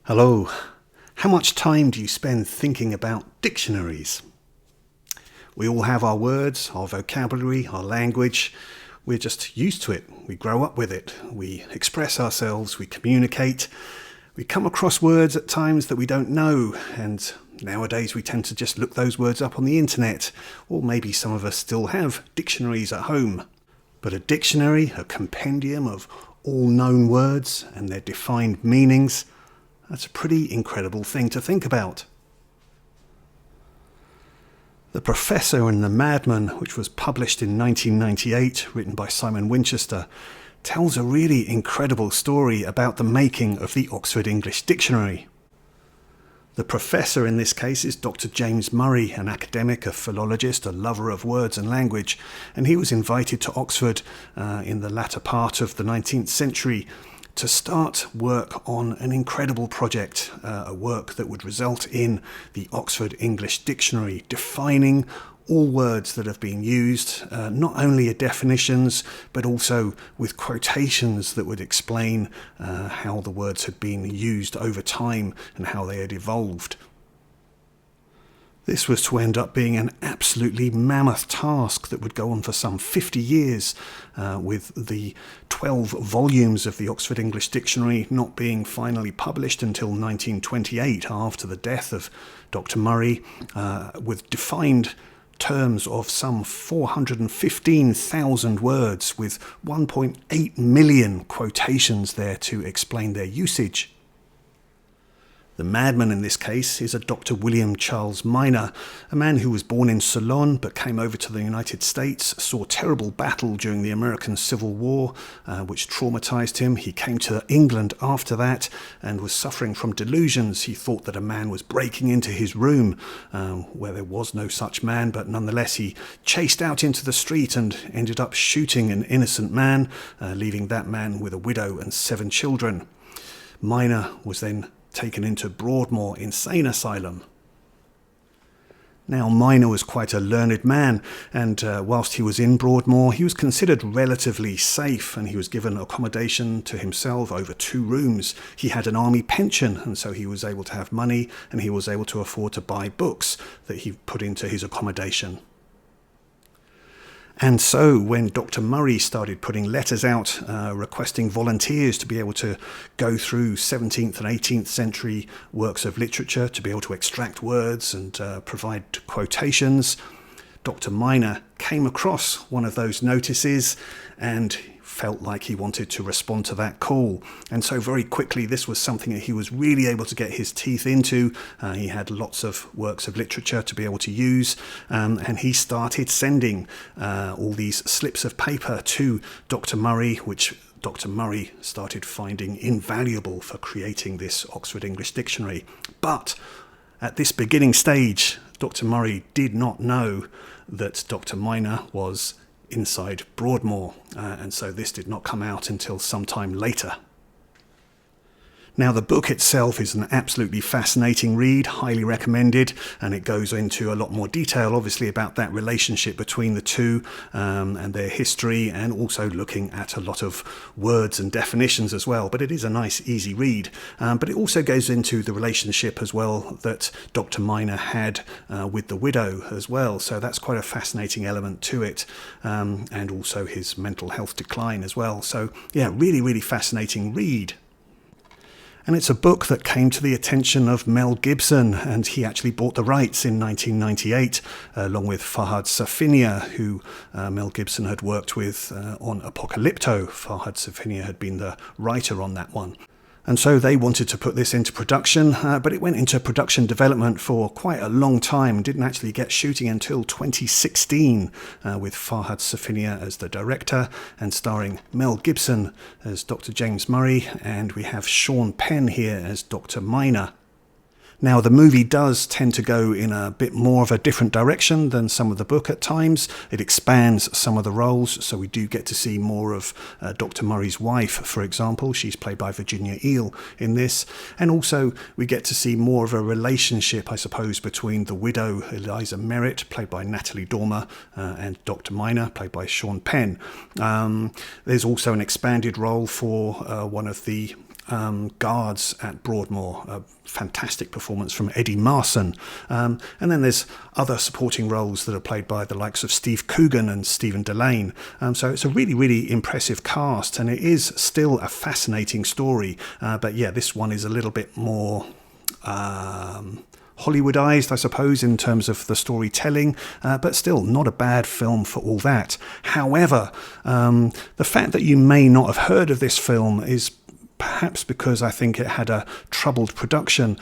Hello. How much time do you spend thinking about dictionaries? We all have our words, our vocabulary, our language. We're just used to it. We grow up with it. We express ourselves. We communicate. We come across words at times that we don't know, and nowadays we tend to just look those words up on the internet, or maybe some of us still have dictionaries at home. But a dictionary, a compendium of all known words and their defined meanings, that's a pretty incredible thing to think about. The Professor and The Madman, which was published in 1998, written by Simon Winchester, tells a really incredible story about the making of the Oxford English Dictionary. The professor in this case is Dr. James Murray, an academic, a philologist, a lover of words and language, and he was invited to Oxford in the latter part of the 19th century to start work on an incredible project, a work that would result in the Oxford English Dictionary, defining all words that have been used, not only at definitions, but also with quotations that would explain how the words had been used over time and how they had evolved. This was to end up being an absolutely mammoth task that would go on for some 50 years, with the 12 volumes of the Oxford English Dictionary not being finally published until 1928, after the death of Dr. Murray, with defined terms of some 415,000 words, with 1.8 million quotations there to explain their usage. The madman in this case is a Dr. William Charles Minor, a man who was born in Ceylon but came over to the United States, saw terrible battle during the American Civil War, which traumatized him. He came to England after that and was suffering from delusions. He thought that a man was breaking into his room, where there was no such man, but nonetheless he chased out into the street and ended up shooting an innocent man, leaving that man with a widow and 7 children. Minor was then taken into Broadmoor Insane Asylum. Now, Minor was quite a learned man, and whilst he was in Broadmoor, he was considered relatively safe, and he was given accommodation to himself over 2 rooms. He had an army pension, and so he was able to have money, and he was able to afford to buy books that he put into his accommodation. And so when Dr. Murray started putting letters out requesting volunteers to be able to go through 17th and 18th century works of literature, to be able to extract words and provide quotations, Dr. Minor came across one of those notices and felt like he wanted to respond to that call. And so very quickly this was something that he was really able to get his teeth into. He had lots of works of literature to be able to use, and he started sending all these slips of paper to Dr. Murray, which Dr. Murray started finding invaluable for creating this Oxford English Dictionary. But at this beginning stage, Dr. Murray did not know that Dr. Minor was inside Broadmoor, and so this did not come out until some time later. Now, the book itself is an absolutely fascinating read, highly recommended, and it goes into a lot more detail, obviously, about that relationship between the two and their history, and also looking at a lot of words and definitions as well. But it is a nice, easy read. But it also goes into the relationship as well that Dr. Minor had with the widow as well. So that's quite a fascinating element to it, and also his mental health decline as well. So, yeah, really, really fascinating read. And it's a book that came to the attention of Mel Gibson, and he actually bought the rights in 1998, along with Farhad Safinia, who Mel Gibson had worked with on Apocalypto. Farhad Safinia had been the writer on that one. And so they wanted to put this into production, but it went into production development for quite a long time, didn't actually get shooting until 2016, with Farhad Safinia as the director and starring Mel Gibson as Dr. James Murray, and we have Sean Penn here as Dr. Minor. Now, the movie does tend to go in a bit more of a different direction than some of the book at times. It expands some of the roles, so we do get to see more of Dr. Murray's wife, for example. She's played by Virginia Eel in this. And also we get to see more of a relationship, I suppose, between the widow, Eliza Merritt, played by Natalie Dormer, and Dr. Minor, played by Sean Penn. There's also an expanded role for one of the guards at Broadmoor. A fantastic performance from Eddie Marsan. And then there's other supporting roles that are played by the likes of Steve Coogan and Stephen Delane. So it's a really, really impressive cast, and it is still a fascinating story. But yeah, this one is a little bit more Hollywoodized, I suppose, in terms of the storytelling, but still not a bad film for all that. However, the fact that you may not have heard of this film is perhaps because I think it had a troubled production.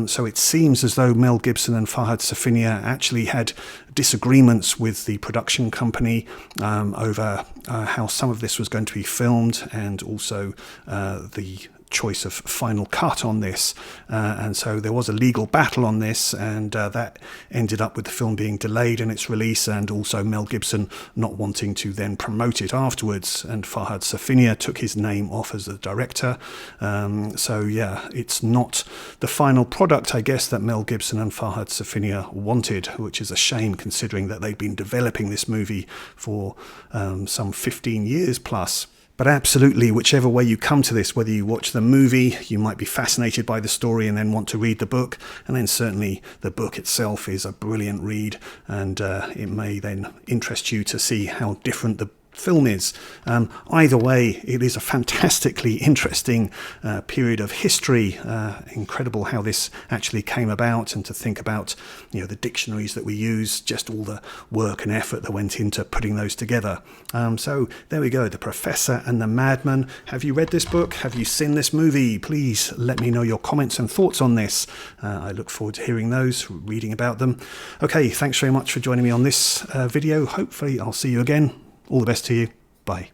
So it seems as though Mel Gibson and Farhad Safinia actually had disagreements with the production company over how some of this was going to be filmed, and also the choice of final cut on this, and so there was a legal battle on this, and that ended up with the film being delayed in its release, and also Mel Gibson not wanting to then promote it afterwards, and Farhad Safinia took his name off as the director. So yeah, it's not the final product, I guess, that Mel Gibson and Farhad Safinia wanted, which is a shame considering that they'd been developing this movie for some 15 years plus. But absolutely, whichever way you come to this, whether you watch the movie, you might be fascinated by the story and then want to read the book. And then certainly the book itself is a brilliant read, and it may then interest you to see how different the film is. Either way, it is a fantastically interesting period of history. Incredible how this actually came about, and to think about, you know, the dictionaries that we use, just all the work and effort that went into putting those together. So there we go, The Professor and the Madman. Have you read this book? Have you seen this movie? Please let me know your comments and thoughts on this. I look forward to hearing those, reading about them. Okay, thanks very much for joining me on this video. Hopefully I'll see you again. All the best to you. Bye.